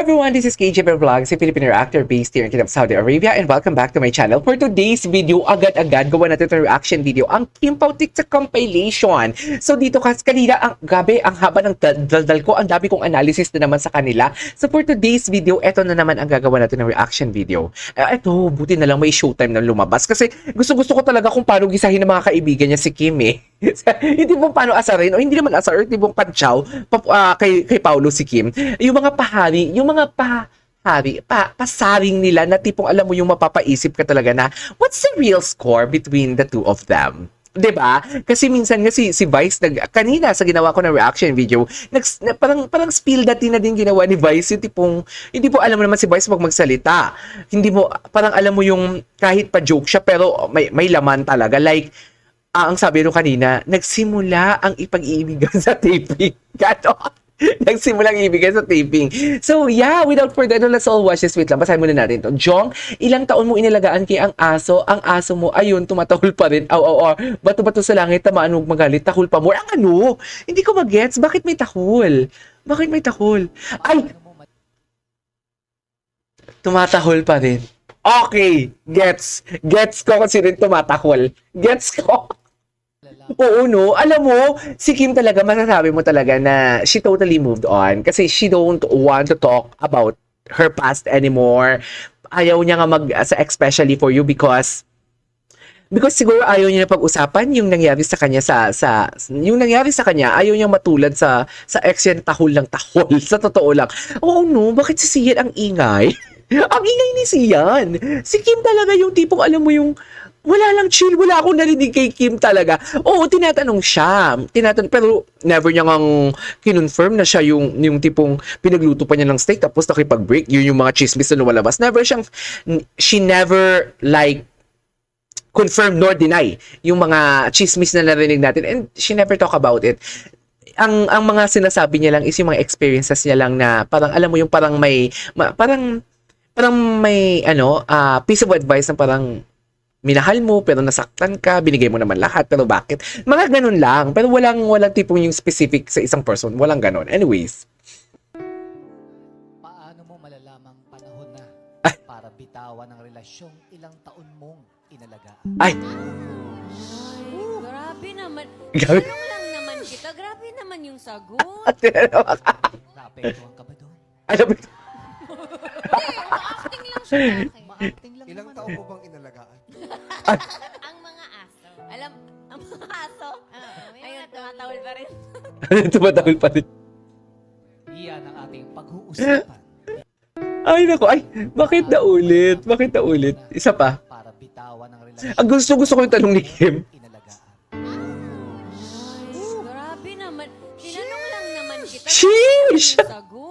Hi everyone, this is KJP Vlogs, a Filipino actor based here in Kingdom of Saudi Arabia, and welcome back to my channel. For today's video, agad-agad gawa natin itong reaction video, ang Kim Pao TikTok compilation. So dito kanina, ang gabi, ang haba ng daldal ko, ang dami kong analysis na naman sa kanila. So for today's video, eto na naman ang gagawa natin ng reaction video. Eto, buti na lang may showtime na lumabas kasi gusto ko talaga kung paano gisahin ng mga kaibigan niya si Kim eh. Hindi mo paano asarin, o hindi naman asar, hindi mo pantsaw kay Paolo si Kim. Yung mga pasaring nila na tipong alam mo yung mapapaisip ka talaga na what's the real score between the two of them? 'Di ba? Kasi minsan nga si Vice kanina sa ginawa ko na reaction video, parang spill dati na din ginawa ni Vice, yung tipong hindi po alam mo naman si Vice magsalita. Hindi mo parang alam mo yung kahit pa joke siya pero may laman talaga, like ang sabi ro kanina, nagsimula ang ipag-iibigan sa taping. Ganon. Nagsimula ang ibigan sa taping. So, yeah, without further ado, let's all watch this. Wait lang, basahin muna natin to. Jong, ilang taon mo inilagaan kay ang aso? Ang aso mo, ayun, tumatahol pa rin. Bato-bato sa langit, tamaan huwag magalit, tahol pa more. Ang ano? Hindi ko magets. Bakit may tahol? Bakit may tahol? Ay! Tumatahol pa rin. Okay, gets. Gets ko kung sino tumatahol. Gets ko. Oo, no? Alam mo, si Kim talaga, masasabi mo talaga na she totally moved on kasi she don't want to talk about her past anymore. Ayaw niya nga especially for you because siguro ayaw niya na pag-usapan yung nangyari sa kanya yung nangyari sa kanya, ayaw niya matulad sa ex yan, tahol lang tahol. Sa totoo lang. Oo, no? Bakit si Sian ang ingay? Ang ingay ni Sian. Si Kim talaga yung tipong alam mo yung wala lang chill, wala akong narinig kay Kim talaga. Oo, tinatanong siya. Pero never niya ngang kinonfirm na siya yung tipong pinagluto pa niya ng steak tapos nakipag-break. Yun yung mga chismis na lumalabas. She never like confirm nor deny yung mga chismis na narinig natin, and she never talk about it. Ang mga sinasabi niya lang is yung mga experiences niya lang na parang alam mo yung parang may piece of advice na parang minahal mo pero nasaktan ka, binigay mo naman lahat pero bakit? Mga ganun lang. Pero walang tipong yung specific sa isang person. Walang ganun. Anyways. Paano mo malalamang panahon na para bitawan ang relasyong ilang taon mong inalagaan? Ay! Grabe naman. Grabe. Tanong lang naman kita. Grabe naman yung sagot. Naapektuhan ka ba doon? Alam mo, Ma-acting lang siya bakit? Ma-acting lang Ilang naman. taon mo bang inalagaan? Ang mga aso. Alam, ang mga aso. Ayun, tumatawal pa rin. tumatahol pa rin. Iyan ang ating pag-uusapan. Ay, naku. Ay, bakit na ulit? Bakit na ulit? Isa pa. Para bitawan ang relasyon Ang gusto ko yung tanong ni Kim. inalagaan. Grabe naman. Tinanong lang naman kita. Sheesh! Yung sagot.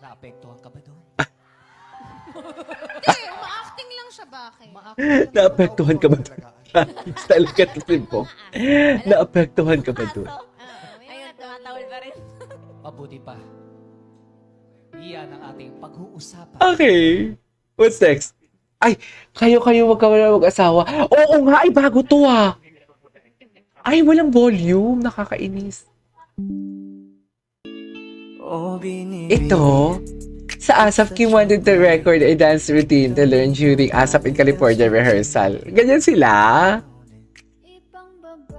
Naapektuhan ka ba doon? Hindi, ma-acting lang siya bakit? Naapektuhan ka ba doon? Style ka po. Naapektuhan ka ba doon? Ayun, tumatawal pa rin. Mabuti pa. Iyan ang ating pag-uusapan. Okay. What's next? Ay, kayo wag ka wala mag-asawa. Oo nga, ay bago to ah. Ay, walang volume. Nakakainis. Ito, sa ASAP, Kim wanted to record a dance routine to learn during ASAP in California rehearsal. Ganyan sila.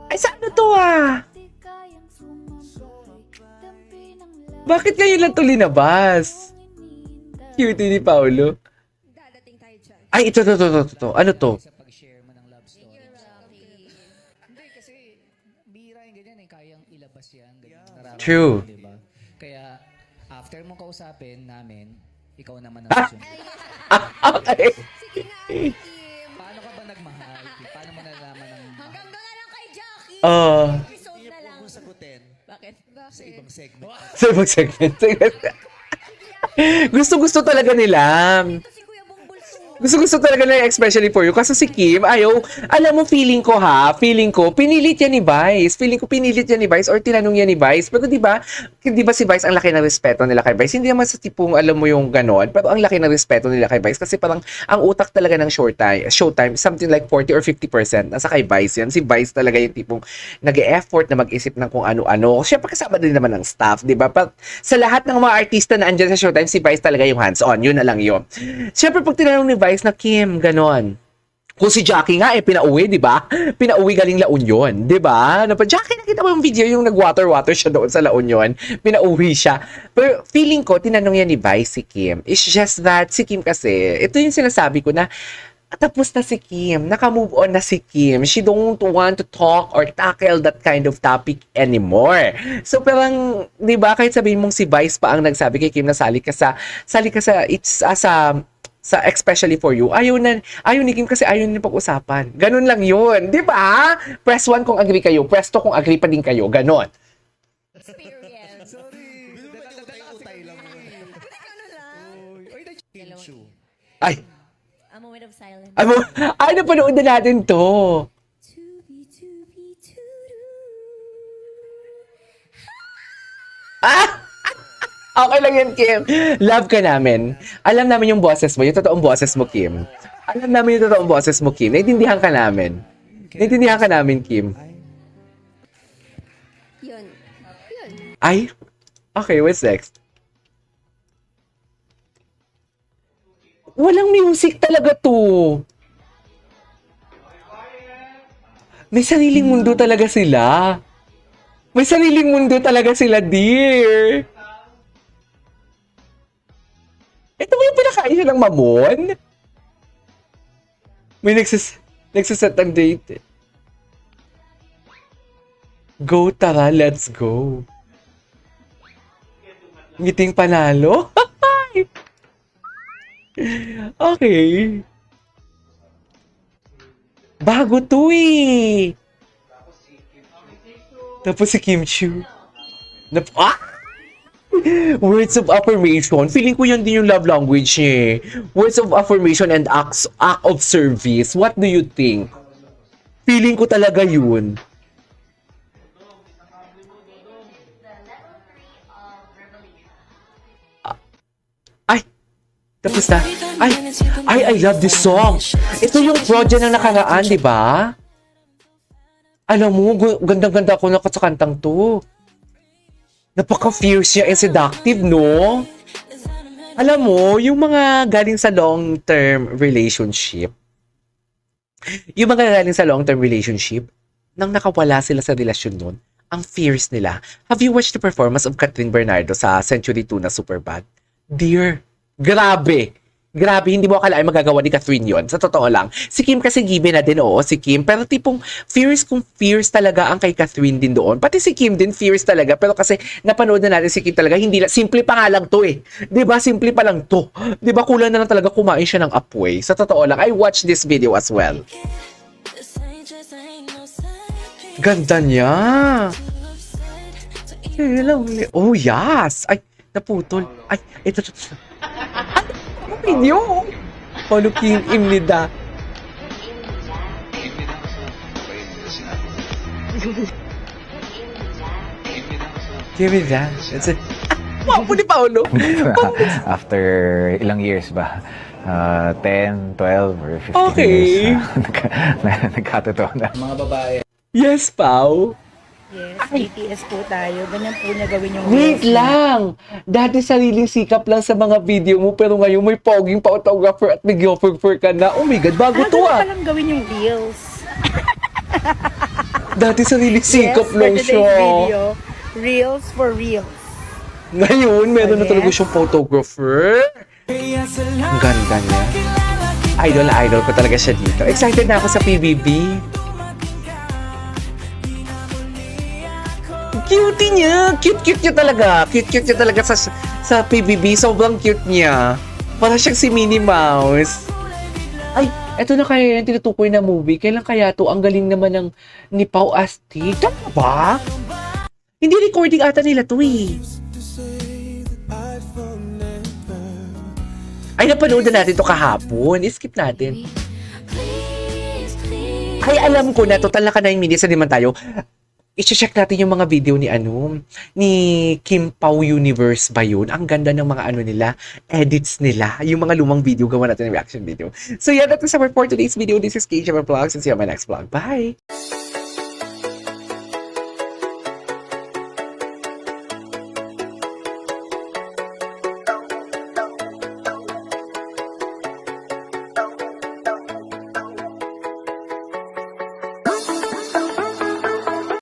Ay, saan na to ah? Bakit ngayon lang to linabas? Cutie ni Paolo. Ay, ito. Ano to? Sa pag-share mo ng love story. Hindi kasi bihira yung ganyan eh. Kayang ilabas yan. Ganyan, True. Diba? Kaya after mong kausapin namin, ikaw naman Ah! ang Okay. Paano ka ba nagmahal? Paano mo nalaman ng Hanggang doon na lang kay Jackie. Episode na lang. Sagutin Bakit? sa ibang segment. Sa ibang segment. Gusto talaga nila. Ito si Kuya Bongbol Sumo. Gusto talaga na especially for you. Kasi si Kim, ayaw, alam mo, feeling ko, pinilit yan ni Vice. Feeling ko pinilit yan ni Vice or tinanong yan ni Vice. Pero di ba si Vice ang laki ng respeto nila kay Vice? Hindi naman sa tipong alam mo yung ganon, pero ang laki ng respeto nila kay Vice kasi parang ang utak talaga ng showtime, something like 40 or 50% nasa kay Vice yan. Si Vice talaga yung tipong nag-e-effort na mag-isip ng kung ano-ano. Siyempre kasama din naman ng staff, di ba? Sa lahat ng mga artista na andyan sa showtime, si Vice talaga yung hands-on. Yun na lang yun. Siyempre pag tinanong ni Vice na Kim, ganon. Kung si Jackie nga, pinauwi, di ba? Pinauwi galing La Union, di ba? Jackie, nakita mo yung video yung nag-water siya doon sa La Union. Pinauwi siya. Pero feeling ko, tinanong yan ni Vice si Kim. It's just that si Kim kasi, ito yung sinasabi ko na, tapos na si Kim, naka-move on na si Kim. She don't want to talk or tackle that kind of topic anymore. So parang, di ba, kahit sabihin mong si Vice pa ang nagsabi kay Kim na sali ka sa, it's as a, sa especially for you, ayaw ni Kim kasi ayaw niya pag-usapan. Ganun lang yun, di ba? Press 1 kung agree kayo, press 2 kung agree pa din kayo, ganon. Experience. Sorry. Utay lang. Kimchu. Ay, A moment of silence. ay, napanood na natin to. Ah! Okay lang yan, Kim. Love ka namin. Alam namin yung boses mo, yung totoong boses mo, Kim. Alam namin yung totoong boses mo, Kim. Naiintindihan ka namin. Naiintindihan ka namin, Kim. Yun. Ay? Okay, what's next? Walang music talaga to. May sariling mundo talaga sila. May sariling mundo talaga sila, dear. Ito ba yung pinakain niya ng mamon? May nagsaset ng date. Go, tara, let's go. Ngiting panalo? Okay. Bago to eh. Tapos si Kim Chiu. Words of affirmation. Feeling ko yun din yung love language niya eh. Words of affirmation and act of service. What do you think? Feeling ko talaga yun. Ay! Tapos na. I love this song. Ito yung project na nakaraan, di ba? Alam mo, gandang-ganda ako sa kantang to. Napaka-fierce niya and seductive, no? Alam mo, yung mga galing sa long-term relationship, nang nakawala sila sa relasyon nun, ang fierce nila. Have you watched the performance of Catherine Bernardo sa Century 2 na Superbad? Dear, grabe! Grabe, hindi mo akalain magagawa ni Catherine yon. Sa totoo lang. Si Kim kasi given na din, oo, si Kim. Pero tipong fierce kung fierce talaga ang kay Catherine din doon. Pati si Kim din fierce talaga. Pero kasi napanood na natin si Kim talaga, hindi lang, simple pa nga lang to eh. Diba? Simple pa lang to. Diba? Kulang na lang talaga kumain siya ng apoy. Sa totoo lang, I watched this video as well. Ganda niya. Oh, yes. Ay, naputol. Ay, ito. Video. Paano Kim Imnida? Imnida. That's it. Wow, po ni Paolo. After ilang years ba? 10, 12, or 15 Okay. years. Nagkatotoo na. Mga babae. Yes, Pao. Yes, BTS po tayo. Ganyan po niya gawin yung Wait reels. lang. Dati sariling sikap lang sa mga video mo, pero ngayon may poging pa-autographer at videographer ka na. Oh my God, bago to Ganun ah. palang gawin yung reels. Dati sariling sikap yes, lang for siya. today's video, reels for reels. Ngayon, meron na Yes. talaga siyang photographer. Ang ganda niya. Idol na idol ko talaga siya dito. Excited na ako sa PBB. Cutie niya! Cute niya talaga. Cute niya talaga sa PBB. Sobrang cute niya. Parang siyang si Minnie Mouse. Ay, eto na kaya yung tinutukoy na movie. Kailan kaya to? Ang galing naman ng ni Pau Asti. Tama ba? Hindi recording ata nila to eh. Ay, napanood na natin to kahapon. I-skip natin. Ay, alam ko na. Total naka 9 minutes na naman tayo. I-check natin yung mga video ni ni Kim Pao Universe ba yun? Ang ganda ng mga nila, edits nila. Yung mga lumang video, gawa natin ng reaction video. So yeah, that is our for today's video. This is Keisha Vlogs and see you on my next vlog. Bye!